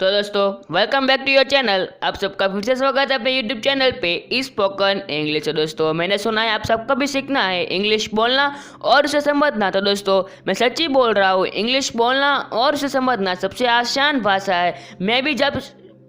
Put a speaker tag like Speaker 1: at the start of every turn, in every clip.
Speaker 1: तो दोस्तों welcome back to your channel. आप सबका फिर से स्वागत है अपने यूट्यूब चैनल पे स्पोकन इंग्लिश। तो दोस्तों मैंने सुना है आप सबको भी सीखना है इंग्लिश बोलना और उसे समझना। तो दोस्तों मैं सच्ची बोल रहा हूँ, इंग्लिश बोलना और उसे समझना सबसे आसान भाषा है। मैं भी जब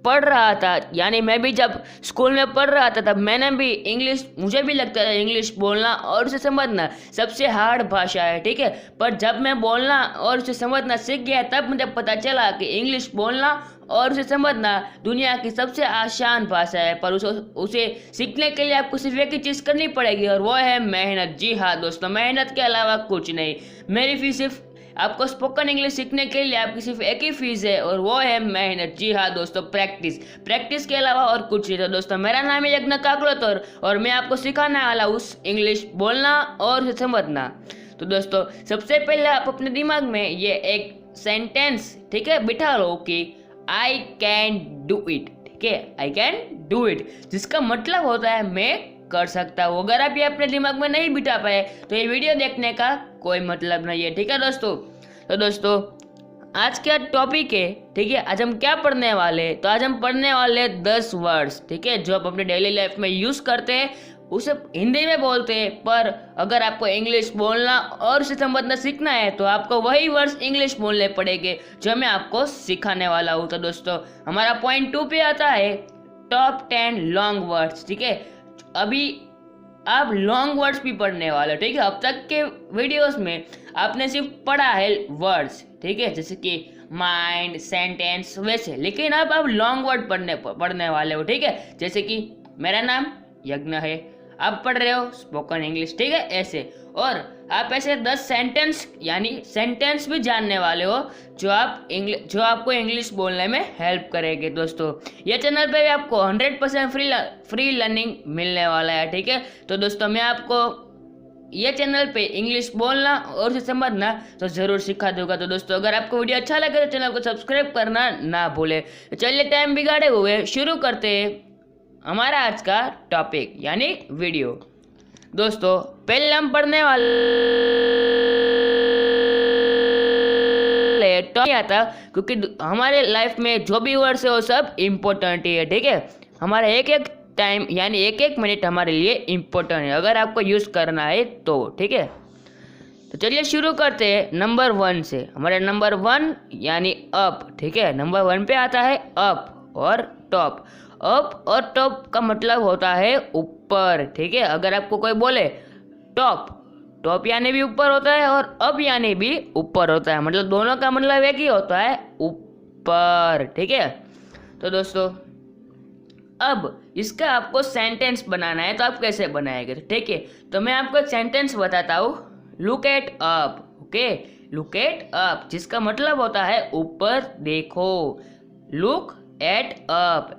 Speaker 1: पढ़ रहा था, यानी मैं भी जब स्कूल में पढ़ रहा था, तब मैंने भी इंग्लिश, मुझे भी लगता था इंग्लिश बोलना और उसे समझना सबसे हार्ड भाषा है, ठीक है। पर जब मैं बोलना और उसे समझना सीख गया तब मुझे पता चला कि इंग्लिश बोलना और उसे समझना दुनिया की सबसे आसान भाषा है। पर उसे सीखने के लिए आपको सिर्फ एक ही चीज़ करनी पड़ेगी और वो है मेहनत। जी हाँ दोस्तों, मेहनत के अलावा कुछ नहीं। मेरी फीस सिर्फ आपको स्पोकन इंग्लिश सीखने के लिए आपकी सिर्फ एक ही फीस है और वो है मेहनत। जी हाँ दोस्तों, प्रैक्टिस के अलावा और कुछ नहीं। तो दोस्तों मेरा नाम है यज्ञ काकड़ोतर और मैं आपको सिखाने वाला हूँ इंग्लिश बोलना और उसे समझना। तो दोस्तों सबसे पहले आप अपने दिमाग में ये एक सेंटेंस, ठीक है, बिठा लो कि आई कैन डू इट, ठीक है, आई कैन डू इट, जिसका मतलब होता है मैं कर सकता हूँ। अगर आप ये अपने दिमाग में नहीं बिठा पाए तो ये वीडियो देखने का कोई मतलब नहीं है, ठीक है दोस्तों। तो दोस्तों आज का टॉपिक है, ठीक है, आज हम क्या पढ़ने वाले हैं? तो आज हम पढ़ने वाले 10 वर्ड्स, ठीक है, जो आप अपने डेली लाइफ में यूज़ करते हैं, उसे हिंदी में बोलते हैं। पर अगर आपको इंग्लिश बोलना और उसे समझना सीखना है तो आपको वही वर्ड्स इंग्लिश बोलने पड़ेंगे जो मैं आपको सिखाने वाला हूँ। तो दोस्तों हमारा पॉइंट 2 पे आता है टॉप 10 लॉन्ग वर्ड्स, ठीक है। अभी आप लॉन्ग वर्ड्स भी पढ़ने वाले हो, ठीक है। अब तक के वीडियोस में आपने सिर्फ पढ़ा है वर्ड्स, ठीक है, जैसे कि माइंड, सेंटेंस, वैसे, लेकिन अब आप लॉन्ग वर्ड पढ़ने वाले हो, ठीक है। जैसे कि मेरा नाम यज्ञ है, आप पढ़ रहे हो स्पोकन इंग्लिश, ठीक है, ऐसे। और आप ऐसे 10 सेंटेंस, यानी सेंटेंस भी जानने वाले हो जो आपको इंग्लिश बोलने में हेल्प करेंगे। दोस्तों ये चैनल पे भी आपको 100% फ्री लर्निंग मिलने वाला है, ठीक है। तो दोस्तों मैं आपको ये चैनल पे इंग्लिश बोलना और उसे समझना तो ज़रूर सिखा दूंगा। तो दोस्तों अगर आपको वीडियो अच्छा लगे तो चैनल को सब्सक्राइब करना ना भूले। तो चलिए टाइम बिगाड़े हुए शुरू करते हैं हमारा आज का टॉपिक यानी वीडियो। दोस्तों पहले हम पढ़ने वाले टॉपिक आता, क्योंकि हमारे लाइफ में जो भी वर्ड्स है वो सब इम्पोर्टेंट ही है, ठीक है। हमारा एक एक टाइम यानी एक एक मिनट हमारे लिए इम्पोर्टेंट है अगर आपको यूज़ करना है तो, ठीक है। तो चलिए शुरू करते हैं नंबर 1 से। हमारे नंबर 1 यानी अप, ठीक है। नंबर 1 पे आता है अप और टॉप। अप और टॉप का मतलब होता है ऊपर, ठीक है। अगर आपको कोई बोले टॉप यानी भी ऊपर होता है और अप यानी भी ऊपर होता है, मतलब दोनों का मतलब एक ही होता है, ऊपर, ठीक है। तो दोस्तों अब इसका आपको सेंटेंस बनाना है, तो आप कैसे बनाएंगे, ठीक है। तो मैं आपको एक सेंटेंस बताता हूँ, look at up, okay, look at up, जिसका मतलब होता है ऊपर देखो। लुक एट अप,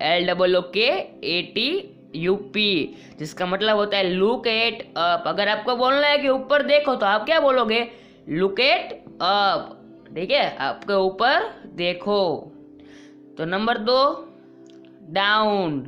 Speaker 1: LOOKATUP, जिसका मतलब होता है लुक एट अप। अगर आपको बोलना है कि ऊपर देखो तो आप क्या बोलोगे? लुक एट अप, ठीक है, आपके ऊपर देखो। तो नंबर 2 डाउन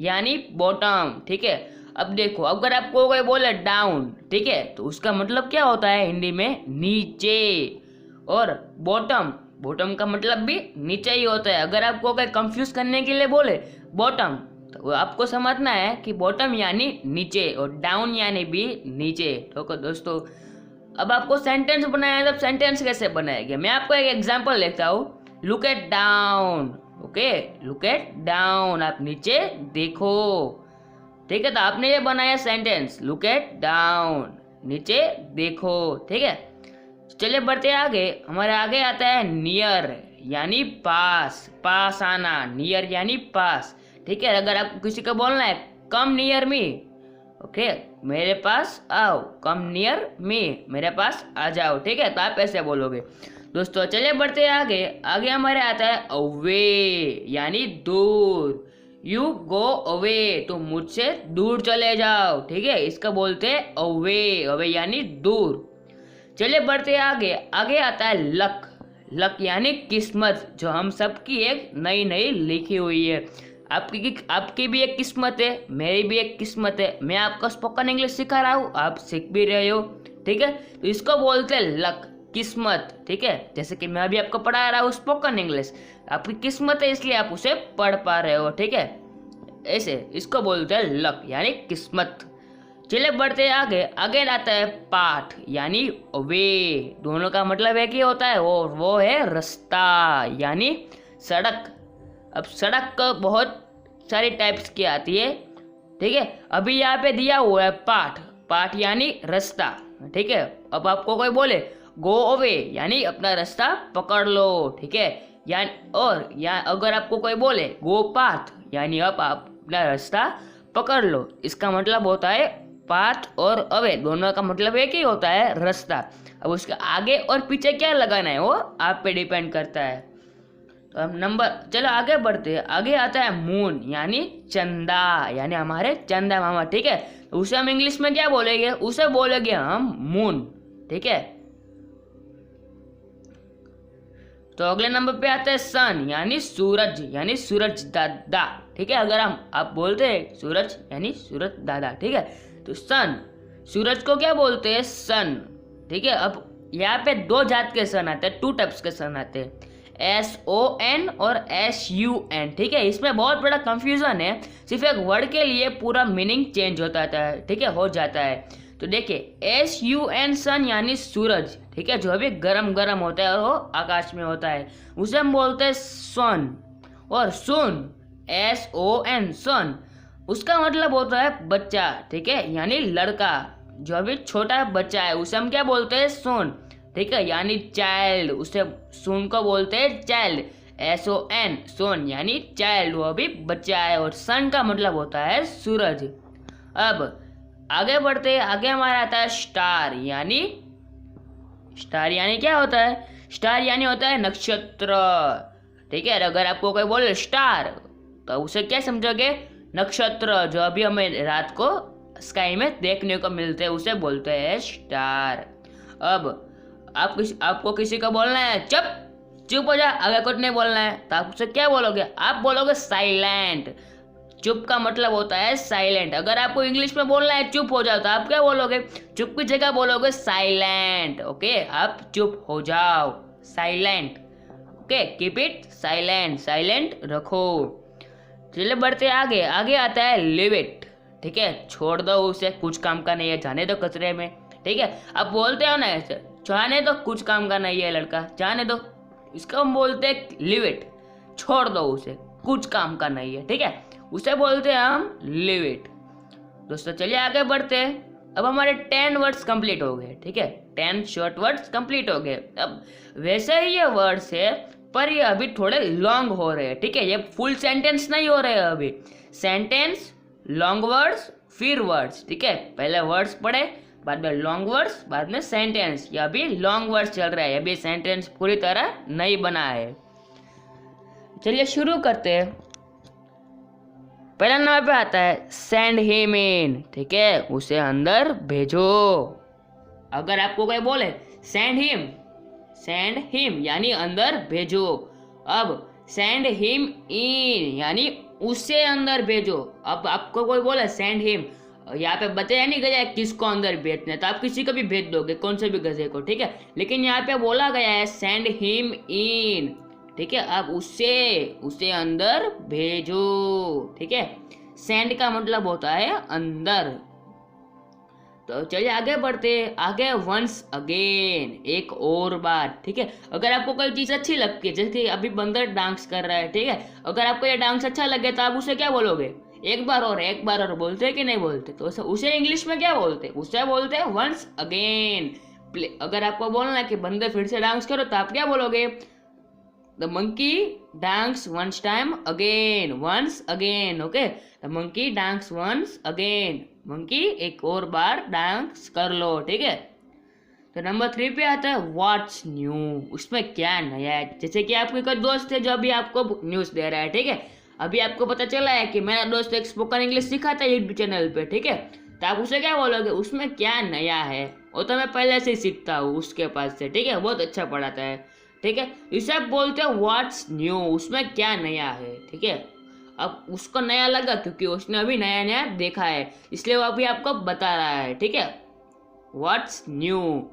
Speaker 1: यानी बॉटम, ठीक है। अब देखो अगर आपको कोई बोले डाउन, ठीक है, तो उसका मतलब क्या होता है हिंदी में? नीचे। और बॉटम का मतलब भी नीचे ही होता है। अगर आपको कोई कंफ्यूज करने के लिए बोले बॉटम, तो आपको समझना है कि बॉटम यानी नीचे और डाउन यानी भी नीचे। तो दोस्तों अब आपको सेंटेंस बनाना है, तब सेंटेंस कैसे बनाएंगे? मैं आपको एक एग्जांपल लेता हूँ, look at down, okay, look at down, आप नीचे देखो, ठीक है। तो आपने ये बनाया सेंटेंस, लुक एट डाउन, नीचे देखो, ठीक है। चलिए बढ़ते आगे। हमारे आगे आता है नियर यानी पास आना, नियर यानी पास, ठीक है। अगर आपको किसी को बोलना है कम नियर मी, ओके, मेरे पास आओ, कम नियर मी, मेरे पास आ जाओ, ठीक है। तो आप ऐसे बोलोगे। दोस्तों चलिए बढ़ते आगे हमारे आता है अवे यानी दूर। यू गो अवे, तुम मुझसे दूर चले जाओ, ठीक है, इसका बोलते हैं अवे यानी दूर। चलिए बढ़ते आगे आता है लक यानी किस्मत, जो हम सबकी एक नई लिखी हुई है। आपकी भी एक किस्मत है, मेरी भी एक किस्मत है। मैं आपको स्पोकन इंग्लिश सिखा रहा हूँ, आप सीख भी रहे हो, ठीक है। तो इसको बोलते हैं लक। किस्मत, ठीक है। जैसे कि मैं अभी आपको पढ़ा रहा हूँ स्पोकन इंग्लिश, आपकी किस्मत है इसलिए आप उसे पढ़ पा रहे हो, ठीक है। ऐसे इसको बोलते हैं लक यानी किस्मत। चलिए बढ़ते हैं आगे। आगे आता है पाथ यानी वे, दोनों का मतलब एक ही होता है, वो है रास्ता यानी सड़क। अब सड़क को बहुत सारी टाइप्स की आती है, ठीक है। अभी यहाँ पे दिया हुआ है पाथ, पाथ यानी रास्ता, ठीक है। अब आपको कोई बोले गो अवे यानी अपना रास्ता पकड़ लो, ठीक है। यानी और या अगर आपको कोई बोले गो पाथ यानी अब आप अपना रास्ता पकड़ लो, इसका मतलब होता है पाथ और अवे दोनों का मतलब एक ही होता है रास्ता। अब उसके आगे और पीछे क्या लगाना है वो आप पे डिपेंड करता है। तो हम चलो आगे बढ़ते हैं। आगे आता है मून यानी चंदा, यानी हमारे चंदा मामा, ठीक है। तो उसे हम इंग्लिश में क्या बोलेंगे, उसे बोलेंगे हम मून, ठीक है। तो अगले नंबर पे आता है सन यानी सूरज दादा, ठीक है। अगर आप बोलते हैं सूरज यानी सूरज दादा, ठीक है। तो सन, सूरज को क्या बोलते हैं सन, ठीक है। अब यहाँ पे दो जात के सन आते हैं, टू टाइप्स के सन आते हैं, SON और SUN, ठीक है। इसमें बहुत बड़ा कंफ्यूजन है, सिर्फ एक वर्ड के लिए पूरा मीनिंग चेंज होता है, ठीक है, हो जाता है। तो देखिए SUN सन यानी सूरज, ठीक है, जो अभी गरम गरम होता है और वो आकाश में होता है, उसे हम बोलते हैं सन। और सुन SON सन, उसका मतलब होता है बच्चा, ठीक है, यानी लड़का, जो अभी छोटा बच्चा है उसे हम क्या बोलते हैं सोन, ठीक है, यानी चाइल्ड, उसे सोन को बोलते हैं चाइल्ड, SON सोन यानी चाइल्ड, वो अभी बच्चा है। और सन का मतलब होता है सूरज। अब आगे बढ़ते हैं, आगे हमारा आता है स्टार यानी क्या होता है, स्टार यानी होता है नक्षत्र, ठीक है। अगर आपको कोई बोले स्टार तो उसे क्या समझोगे, नक्षत्र, जो अभी हमें रात को स्काई में देखने को मिलते हैं उसे बोलते हैं स्टार। अब आपको किसी को बोलना है चुप हो जा, अगर कुछ नहीं बोलना है तो आप उसे क्या बोलोगे, आप बोलोगे साइलेंट। चुप का मतलब होता है साइलेंट। अगर आपको इंग्लिश में बोलना है चुप हो जाओ तो आप क्या बोलोगे, चुप की जगह बोलोगे साइलेंट, ओके। आप चुप हो जाओ, silent, okay, keep it silent, silent रखो। चलिए बढ़ते आगे। आगे आता है लिव इट, ठीक है, छोड़ दो उसे, कुछ काम का नहीं है, जाने दो कचरे में, ठीक है। आप बोलते हो ना ऐसे, जाने दो, कुछ काम का नहीं है लड़का, जाने दो, इसको हम बोलते हैं लिव इट, छोड़ दो उसे, कुछ काम का नहीं है, ठीक है, उसे बोलते हैं हम लिव इट। दोस्तों चलिए आगे बढ़ते हैं। अब हमारे 10 वर्ड्स कंप्लीट हो गए, ठीक है, 10 शॉर्ट वर्ड्स कंप्लीट हो गए। अब वैसे ही ये वर्ड्स है पर ये अभी थोड़े लॉन्ग हो रहे हैं, ठीक है, ये फुल सेंटेंस नहीं हो रहे हैं अभी, सेंटेंस, लॉन्ग वर्ड्स, फिर वर्ड्स, ठीक है। पहले वर्ड्स पढ़े, बाद में लॉन्ग वर्ड्स, बाद में सेंटेंस, ये अभी लॉन्ग वर्ड्स चल रहा है, अभी सेंटेंस पूरी तरह नहीं बना है। चलिए शुरू करते हैं। पहला नंबर पे आता है सेंड हिम इन, ठीक है, उसे अंदर भेजो। अगर आपको कोई बोले सेंड हिम यानी अंदर भेजो। अब सेंड हिम इन यानी उसे अंदर भेजो। अब आपको कोई बोले सेंड हिम, यहाँ पे बताया नहीं गया है किसको अंदर भेजना है, तो आप किसी को भी भेज दोगे, कौन से भी गधे को, ठीक है। लेकिन यहाँ पे बोला गया है सेंड हिम इन, ठीक है, अब उसे अंदर भेजो, ठीक है। सेंड का मतलब होता है अंदर। तो चलिए आगे बढ़ते हैं। आगे वंस अगेन, एक और बार, ठीक है। अगर आपको कोई चीज़ अच्छी लगती है, जैसे अभी बंदर डांस कर रहा है, ठीक है, अगर आपको ये डांस अच्छा लगे तो आप उसे क्या बोलोगे, एक बार और बोलते हैं कि नहीं बोलते, तो उसे इंग्लिश में क्या बोलते हैं, उसे बोलते हैं वंस अगेन। अगर आपको बोलना है कि बंदर फिर से डांस करो तो आप क्या बोलोगे, the monkey dance once time again, once again, okay, the monkey dance once again, monkey एक और बार डांस कर लो, ठीक है। तो नंबर 3 पे आता है व्हाट्स न्यू, उसमें क्या नया है। जैसे कि आपके कोई दोस्त है जो अभी आपको न्यूज़ दे रहा है, ठीक है, अभी आपको पता चला है कि मेरा दोस्त एक स्पोकन इंग्लिश सिखाता है यूट्यूब चैनल पे, ठीक है, तो आप उसे क्या बोलोगे, उसमें क्या नया है, वो तो मैं पहले से ही सीखता हूँ उसके पास से, ठीक है, बहुत अच्छा पढ़ाता है, ठीक है। इसे आप बोलते हो व्हाट्स न्यू, उसमें क्या नया है, ठीक है। अब उसको नया लगा क्योंकि उसने अभी नया नया देखा है, इसलिए वो अभी आपको बता रहा है, ठीक है, व्हाट्स न्यू।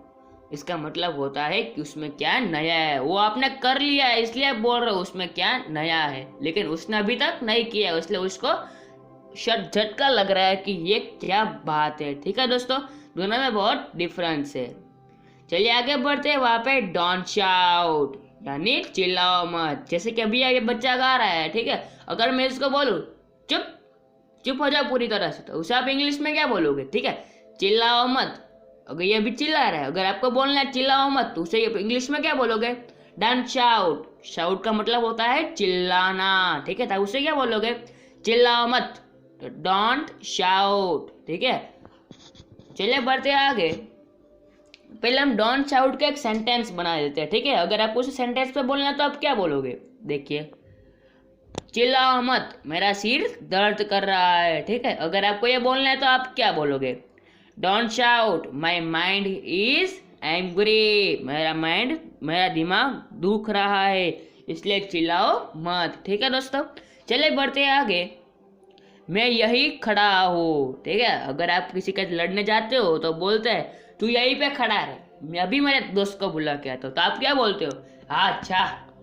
Speaker 1: इसका मतलब होता है कि उसमें क्या नया है। वो आपने कर लिया है इसलिए आप बोल रहे हो उसमें क्या नया है, लेकिन उसने अभी तक नहीं किया इसलिए उसको शट झटका लग रहा है कि ये क्या बात है। ठीक है दोस्तों, दोनों में बहुत डिफरेंस है। चलिए आगे बढ़ते हैं। वहां पे डोंट शाउट यानी चिल्लाओ मत। जैसे कि अभी आगे बच्चा गा रहा है, ठीक है, अगर मैं इसको बोलूं चुप चुप हो जाओ पूरी तरह से, तो उसे आप इंग्लिश में क्या बोलोगे? ठीक है, चिल्लाओ मत। अगर ये अभी चिल्ला रहा है, अगर आपको बोलना है चिल्लाओ मत, तो उसे इंग्लिश में क्या बोलोगे? Don't shout. शाउट का मतलब होता है चिल्लाना, ठीक है, तो उसे क्या बोलोगे? चिल्लाओ मत, तो डोंट शाउट। ठीक है, चलिए बढ़ते हैं आगे। पहले हम डोंट शाउट का एक सेंटेंस बना देते हैं। ठीक है, अगर आपको उसे सेंटेंस पे बोलना है तो आप क्या बोलोगे? देखिए, चिल्लाओ मत, मेरा सिर दर्द कर रहा है। ठीक है, अगर आपको ये बोलना है तो आप क्या बोलोगे? Don't shout, my mind is angry, मेरा दिमाग दुख रहा है, इसलिए चिल्लाओ मत। ठीक है दोस्तों, चलिए बढ़ते हैं आगे। मैं यही खड़ा हूँ। ठीक है, अगर आप किसी के लड़ने जाते हो तो बोलते हैं तू यहीं पे खड़ा है, मैं अभी मेरे दोस्त को बुला के आता हूँ, तो आप क्या बोलते हो? हाँ अच्छा,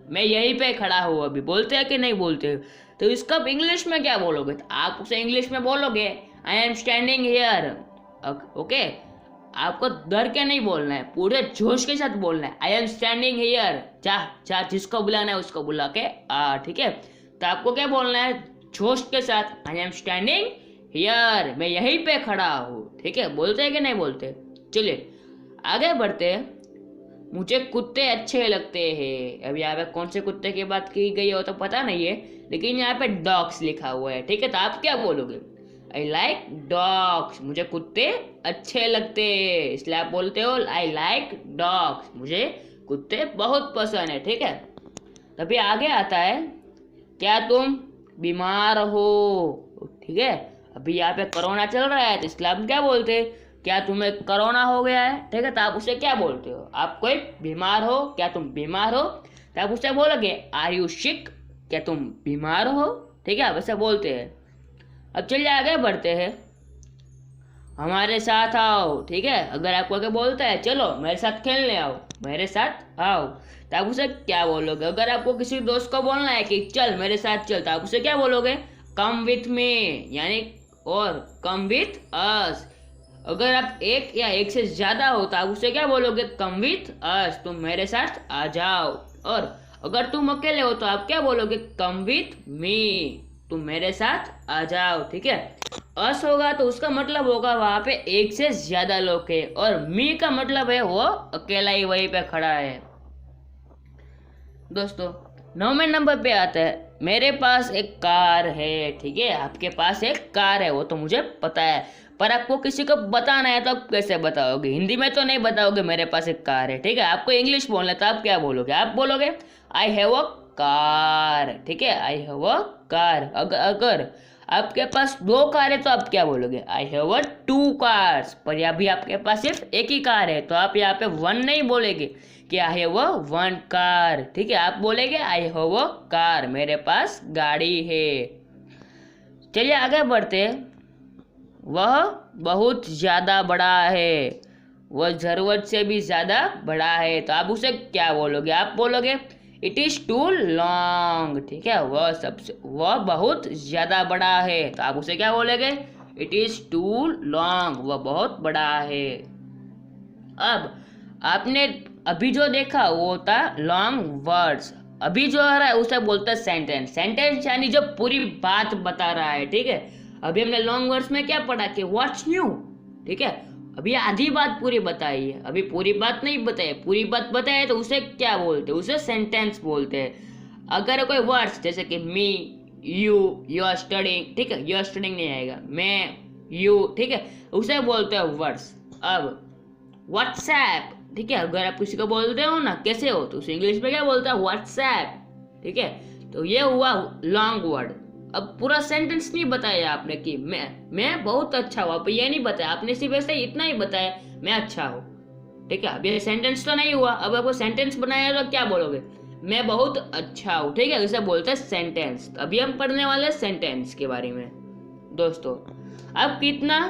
Speaker 1: मैं यहीं पे खड़ा हूँ अभी, बोलते हैं कि नहीं बोलते हो? तो इसका इंग्लिश में क्या बोलोगे? तो आप उसे इंग्लिश में बोलोगे I am standing here. Okay, आपको डर के नहीं बोलना है, पूरे जोश के साथ बोलना है आई एम स्टैंडिंग हियर। चाह जिसको बुलाना है उसको बुला के आ। ठीक है, तो आपको क्या बोलना है? जोश के साथ आई एम स्टैंडिंग हियर, मैं यहीं पे खड़ा हूँ। ठीक है, बोलते हैं कि नहीं बोलते? चलिए आगे बढ़ते हैं। मुझे कुत्ते अच्छे लगते हैं। अभी यहाँ पे कौन से कुत्ते की बात की गई हो तो पता नहीं है, लेकिन यहाँ पे डॉग्स लिखा हुआ है। ठीक है, तो आप क्या बोलोगे? आई लाइक डॉग्स, मुझे कुत्ते अच्छे लगते हैं, इसलिए आप बोलते हो आई लाइक डॉग्स, मुझे कुत्ते बहुत पसंद है। ठीक है, तभी आगे आता है क्या तुम बीमार हो? ठीक है, अभी यहाँ पे कोरोना चल रहा है, तो इसलिए आप क्या बोलते हैं? क्या तुम्हें कोरोना हो गया है? ठीक है, तो आप उसे क्या बोलते हो? आप कोई बीमार हो, क्या तुम बीमार हो, तो आप उसे बोलोगे आर यू सिक, क्या तुम बीमार हो? ठीक है, आप ऐसे बोलते हैं। अब चलिए आगे बढ़ते हैं। हमारे साथ आओ। ठीक है, अगर आपको क्या बोलता है चलो मेरे साथ खेलने आओ, मेरे साथ आओ, तो आप उसे क्या बोलोगे? अगर आपको किसी दोस्त को बोलना है कि चल मेरे साथ चल, तो आप उसे क्या बोलोगे? कम विथ मी, यानी और कम विथ अस। अगर आप एक या एक से ज्यादा हो तो आप उसे क्या बोलोगे? कम विथ अस, तुम मेरे साथ आ जाओ। और अगर तुम अकेले हो तो आप क्या बोलोगे? कम विथ मी, तुम मेरे साथ आ जाओ। ठीक है, अस होगा तो उसका मतलब होगा वहां पे एक से ज्यादा लोग है, और मी का मतलब है वो अकेला ही वहीं पे खड़ा है। दोस्तों 9वें नंबर पे आता है मेरे पास एक कार है। ठीक है, आपके पास एक कार है वो तो मुझे पता है, पर आपको किसी को बताना है तो आप कैसे बताओगे? हिंदी में तो नहीं बताओगे मेरे पास एक कार है। ठीक है, आपको इंग्लिश बोलना है तो आप क्या बोलोगे? आप बोलोगे आई हैव अ कार। ठीक है, आई हैव अ कार। अगर आपके पास 2 कार है तो आप क्या बोलोगे? I have a 2 cars. पर अभी आपके पास सिर्फ एक ही कार है, तो आप यहाँ पे 1 नहीं बोलेगे कि आई हैव अ 1 कार। ठीक है, आप बोलेगे आई हैव अ कार, मेरे पास गाड़ी है। चलिए आगे बढ़ते हैं। वह बहुत ज़्यादा बड़ा है, वह ज़रूरत से भी ज़्यादा बड़ा है, तो आप उसे क्या बोलोगे? आप बोलोगे इट इज़ टू लॉन्ग। ठीक है, वह बहुत ज़्यादा बड़ा है, तो आप उसे क्या बोलोगे? इट इज़ टू लॉन्ग, वह बहुत बड़ा है। अब आपने अभी जो देखा वो था लॉन्ग वर्ड्स, अभी जो आ रहा है उसे बोलते हैं सेंटेंस। सेंटेंस यानी जो पूरी बात बता रहा है। ठीक है, अभी हमने लॉन्ग वर्ड्स में क्या पढ़ा कि व्हाट्स न्यू। ठीक है, अभी आधी बात पूरी बताई है, अभी पूरी बात नहीं बताई। पूरी बात बताए तो उसे क्या बोलते हैं? उसे सेंटेंस बोलते हैं। अगर कोई वर्ड्स जैसे कि मी, यू आर स्टडिंग, ठीक है, यू आर स्टडिंग नहीं आएगा, मैं, यू, ठीक है, उसे बोलते हैं वर्ड्स। अब व्हाट्सएप, ठीक है, अगर आप किसी को बोलते हो ना कैसे हो, तो उसे इंग्लिश में क्या बोलता है? व्हाट्सएप। ठीक है, तो ये हुआ लॉन्ग वर्ड। अब पूरा सेंटेंस नहीं बताया आपने कि मैं बहुत अच्छा हूँ, आप ये नहीं बताया, आपने सिर्फ ऐसे इतना ही बताया मैं अच्छा हूँ। ठीक है, अब ये सेंटेंस तो नहीं हुआ। अब आपको सेंटेंस बनाया तो क्या बोलोगे? मैं बहुत अच्छा हूँ। ठीक है, इसे बोलते हैं सेंटेंस। तो अभी हम पढ़ने वाले सेंटेंस के बारे में। दोस्तों आप कितना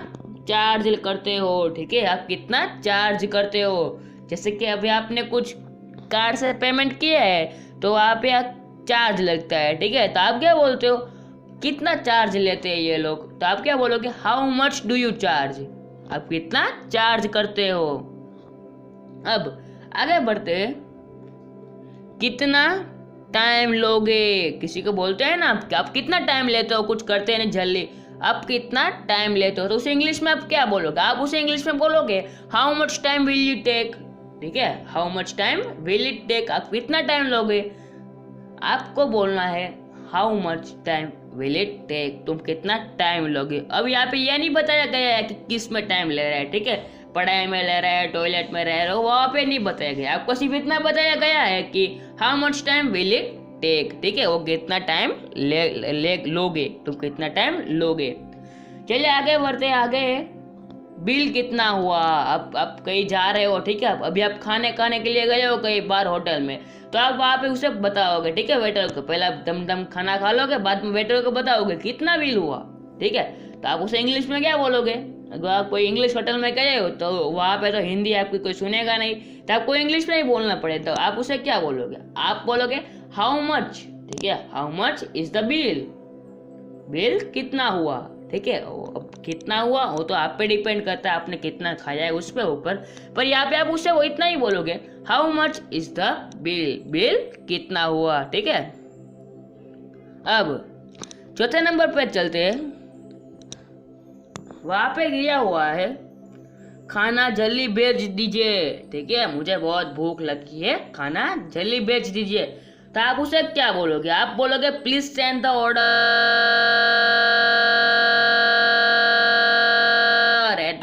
Speaker 1: चार्ज करते हो? ठीक है, आप कितना चार्ज करते हो? जैसे कि अभी आपने कुछ कार्ड से पेमेंट किया है तो वहाँ पे चार्ज लगता है, ठीक है। तो आप क्या बोलते हो, कितना चार्ज लेते हैं ये लोग, तो आप क्या बोलोगे, how much do you charge, आप कितना चार्ज करते हो। अब आगे बढ़ते हैं, कितना टाइम लोगे, किसी को बोलते हैं ना आप कितना टाइम लेते हो कुछ करते हैं ना जल्दी, आप कितना टाइम लेते हो, तो उसे इंग्लिश में आप क्या बोलोगे, आप उसे इंग्लिश में बोलोगे how much time will you take, ठीक है, how much time will it take, आप कितना टाइम लोगे। आपको बोलना है how much time will it take, तुम कितना टाइम लोगे। अब यहाँ पे यह नहीं बताया गया है कि किस में टाइम ले रहा है, ठीक है, पढ़ाई में ले रहा है, टॉयलेट में रह रहा है, वहाँ पे नहीं बताया गया, आपको सिर्फ इतना बताया गया है कि how much time will it take, ठीक है, वो कितना टाइम ले लोगे, तुम कितना टाइम लोगे। चलिए आगे बढ़ते, आगे बिल कितना हुआ। आप कहीं जा रहे हो, ठीक है, अभी आप खाने खाने के लिए गए हो कहीं बार होटल में, तो आप वहाँ पे उसे बताओगे, ठीक है, वेटर को, पहले आप दम खाना खा लोगे, बाद में वेटर को बताओगे कितना बिल हुआ, ठीक है। तो आप उसे इंग्लिश में क्या बोलोगे, अगर आप कोई इंग्लिश होटल में गए हो तो वहाँ पे तो हिंदी आपकी कोई सुनेगा नहीं, तो आपको इंग्लिश में ही बोलना पड़े, तो आप उसे क्या बोलोगे, आप बोलोगे हाउ मच, ठीक है, how much is the bill, bill कितना हुआ, ठीक है। अब कितना हुआ वो तो आप पे डिपेंड करता है, आपने कितना खाया है उस पे ऊपर, पर यहाँ पे आप उससे वो इतना ही बोलोगे how much is the bill, bill कितना हुआ, ठीक है। अब चौथे नंबर पे चलते हैं, वहां पे दिया हुआ है खाना जल्दी भेज दीजिए, ठीक है, मुझे बहुत भूख लगी है, खाना जल्दी भेज दीजिए। तो आप उसे क्या बोलोगे, आप बोलोगे प्लीज सेंड द ऑर्डर,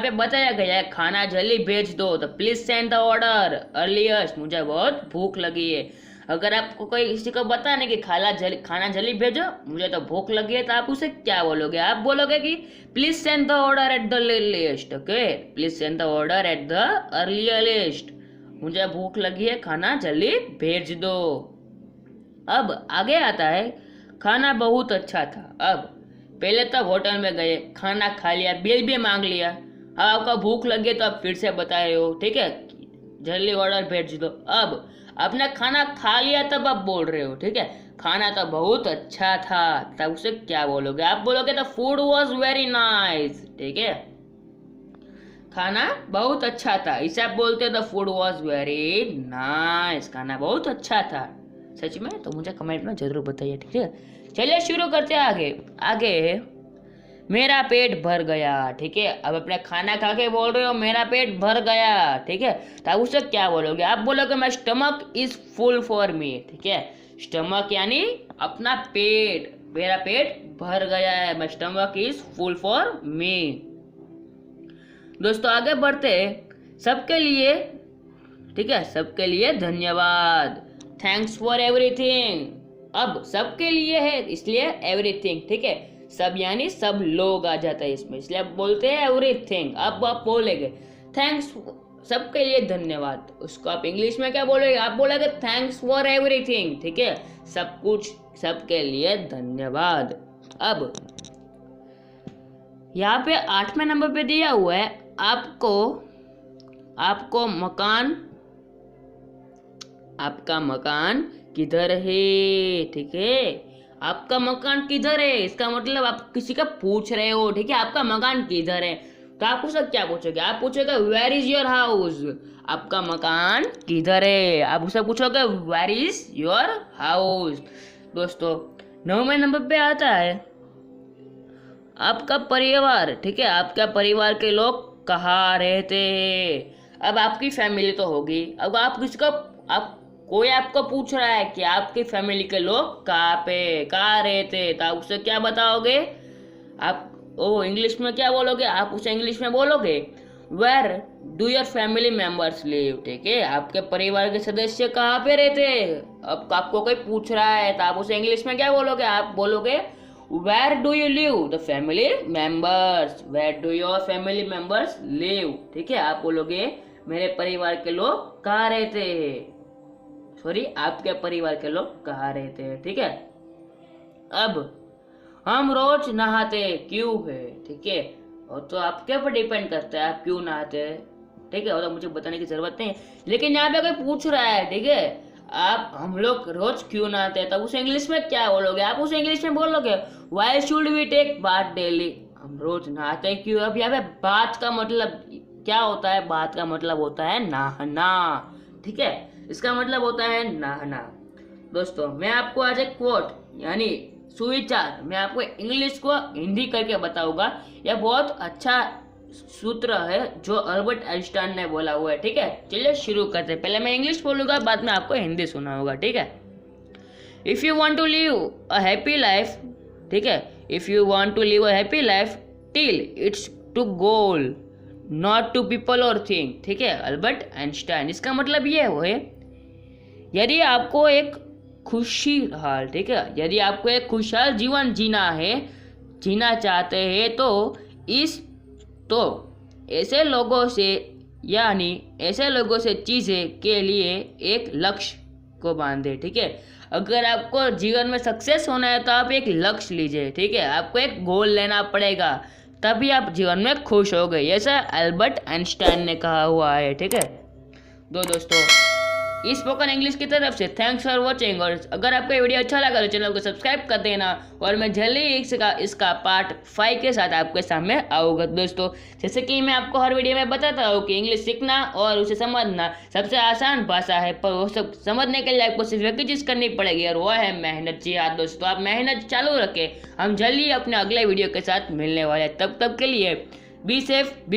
Speaker 1: पे बताया गया है खाना जल्दी भेज दो, तो please send the order earliest, मुझे बहुत भूख लगी है। अगर आपको कोई किसी को बताने कि खाना जल्दी भेजो, मुझे तो भूख लगी है, तो आप उसे क्या बोलोगे, आप बोलोगे कि please send the order at the earliest, okay, please send the order at the earliest, मुझे भूख लगी है, खाना जल्दी भेज दो। अब आगे आता है खाना बहुत अच्छा था। अब पहले तो होटल में गए, खाना खा लिया, बिल भी मांग लिया, अब आपका भूख लगी है तो आप फिर से बता रहे हो, ठीक है, जल्दी ऑर्डर भेज दो। अब आपने खाना खा लिया तब आप बोल रहे हो, ठीक है, खाना तो बहुत अच्छा था, तब उसे क्या बोलोगे, आप बोलोगे the food was very nice, ठीक है, खाना बहुत अच्छा था, इसे आप बोलते हो the food was very nice, खाना बहुत अच्छा था। सच में तो मुझे कमेंट में जरूर बताइए, ठीक है। चलिए शुरू करते हैं आगे। आगे मेरा पेट भर गया, ठीक है, अब अपने खाना खा के बोल रहे हो मेरा पेट भर गया, ठीक है, तो आप उससे क्या बोलोगे, आप बोलोगे my stomach is full for me, ठीक है, स्टमक यानी अपना पेट, मेरा पेट भर गया है, my stomach is full for me. दोस्तों आगे बढ़ते, सबके लिए, ठीक है, सबके लिए धन्यवाद, थैंक्स फॉर एवरीथिंग। अब सबके लिए है इसलिए एवरीथिंग, ठीक है, सब यानी सब लोग आ जाता है इसमें, इसलिए आप बोलते हैं एवरीथिंग। अब आप बोलेंगे थैंक्स, सबके लिए धन्यवाद, उसको आप इंग्लिश में क्या बोलेंगे, आप बोलेंगे थैंक्स फॉर एवरीथिंग, ठीक है, सब कुछ सबके लिए धन्यवाद। अब यहाँ पे 8वें नंबर पे दिया हुआ है आपको मकान, आपका मकान किधर है, ठीक है, आपका मकान किधर है, इसका मतलब आप किसी का पूछ रहे हो, ठीक है, आपका मकान किधर है, तो आप उससे क्या पूछोगे, आप पूछोगे वेयर इज योर हाउस, आपका मकान किधर है, आप उससे पूछोगे वेयर इज योर हाउस। दोस्तों 9वें नंबर पे आता है आपका परिवार, ठीक है, आपका परिवार के लोग कहाँ रहते हैं। अब आपकी फैमिली तो होगी, अब आप किसको, आप कोई आपको पूछ रहा है कि आपकी फैमिली के लोग कहाँ रहते, तो आप उसे क्या बताओगे, आप इंग्लिश में क्या बोलोगे, आप उसे इंग्लिश में बोलोगे where do your family members live, ठीक है, आपके परिवार के सदस्य कहाँ पे रहते हैं। अब आपको कोई पूछ रहा है तो आप उसे इंग्लिश में क्या बोलोगे, आप बोलोगे where do you live the family members, where do your family members live, ठीक है, आप बोलोगे मेरे परिवार के लोग कहाँ रहते हैं, सॉरी आपके परिवार के लोग कहाँ रहते हैं, ठीक है। अब हम रोज नहाते क्यों है, ठीक है, और तो आपके ऊपर डिपेंड करता है आप क्यों नहाते हैं, ठीक है, वो तो मुझे बताने की जरूरत नहीं है। लेकिन यहाँ पे कोई पूछ रहा है, ठीक है, आप हम लोग रोज क्यों नहाते हैं, तब उसे इंग्लिश में क्या बोलोगे? आप उसे इंग्लिश में बोलोगे why should we take bath daily, हम रोज नहाते क्यों। अब यहाँ पे बात का मतलब क्या होता है? बात का मतलब होता है नहाना, ठीक है, इसका मतलब होता है नहाना। दोस्तों मैं आपको आज एक कोट यानी सुविचार मैं आपको इंग्लिश को हिंदी करके बताऊंगा। यह बहुत अच्छा सूत्र है जो अल्बर्ट आइंस्टाइन ने बोला हुआ है, ठीक है। चलिए शुरू करते हैं। पहले मैं इंग्लिश बोलूंगा, बाद में आपको हिंदी सुना होगा, ठीक है। If you want to live a happy life, ठीक है, if you want to live a happy life till it's to goal not to people or thing, ठीक है, अल्बर्ट आइंस्टाइन। इसका मतलब ये है यदि आपको एक खुशहाल, ठीक है, यदि आपको एक खुशहाल जीवन जीना चाहते हैं तो ऐसे लोगों से यानी ऐसे लोगों से चीज़ें के लिए एक लक्ष्य को बांधे, ठीक है। अगर आपको जीवन में सक्सेस होना है तो आप एक लक्ष्य लीजिए, ठीक है, आपको एक गोल लेना पड़ेगा, तभी आप जीवन में खुश हो गए, ऐसा अल्बर्ट आइंस्टाइन ने कहा हुआ है, ठीक है। दोस्तों इस स्पोकन इंग्लिश की तरफ से थैंक्स फॉर वॉचिंग, और अगर आपको वीडियो अच्छा लगा तो चैनल को सब्सक्राइब कर देना, और मैं जल्दी इसका पार्ट 5 के साथ आपके सामने आऊँगा। दोस्तों जैसे कि मैं आपको हर वीडियो में बताता हूँ कि इंग्लिश सीखना और उसे समझना सबसे आसान भाषा है, पर वो सब समझने के लिए आपको सिर्फ एक चीज़ करनी पड़ेगी और वो है मेहनत। जी हाँ दोस्तों, आप मेहनत चालू रखें, हम जल्दी अपने अगले वीडियो के साथ मिलने वाले हैं। तब तक के लिए बी सेफ, बी